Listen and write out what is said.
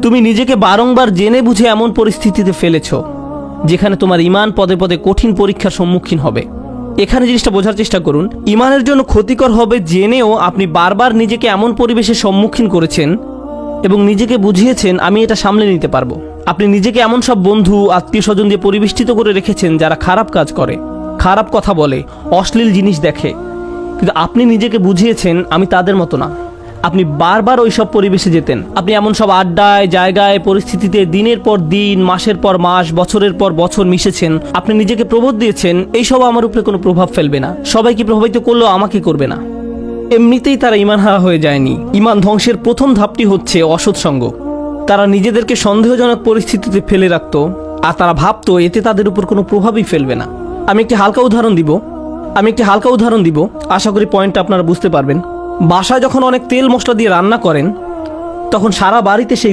তুমি নিজেকে বারংবার জেনে বুঝে এমন পরিস্থিতিতে ফেলেছো যেখানে তোমার ঈমান পদে পদে কঠিন পরীক্ষার সম্মুখীন হবে। এখানে জিনিসটা বোঝার চেষ্টা করুন, ঈমানের জন্য ক্ষতিকর হবে জেনেও আপনি বারবার নিজেকে এমন পরিবেশের সম্মুখীন করেছেন এবং নিজেকে বুঝিয়েছেন আমি এটা সামলে নিতে পারবো। আপনি নিজেকে এমন সব বন্ধু আত্মীয় স্বজন দিয়ে পরিবেষ্টিত করে রেখেছেন যারা খারাপ কাজ করে, খারাপ কথা বলে, অশ্লীল জিনিস দেখে, কিন্তু আপনি নিজেকে বুঝিয়েছেন আমি তাদের মতো না। আপনি বারবার ওই সব পরিবেশে যেতেন, আপনি এমন সব আড্ডায়, জায়গায়, পরিস্থিতিতে দিনের পর দিন, মাসের পর মাস, বছরের পর বছর মিশেছেন। আপনি নিজেকে প্রবোধ দিয়েছেন এইসব আমার উপরে কোনো প্রভাব ফেলবে না, সবাইকে প্রভাবিত করলেও আমাকে করবে না। এমনিতেই তারা ঈমান হারা হয়ে যায়নি। ঈমান ধ্বংসের প্রথম ধাপটি হচ্ছে অসৎসঙ্গ। তারা নিজেদেরকে সন্দেহজনক পরিস্থিতিতে ফেলে রাখতো আর তারা ভাবতো এতে তাদের উপর কোনো প্রভাবই ফেলবে না। আমি একটি হালকা উদাহরণ দিব, আশা করি পয়েন্টটা আপনারা বুঝতে পারবেন। বাসায় যখন অনেক তেল মশলা দিয়ে রান্না করেন তখন সারা বাড়িতে সেই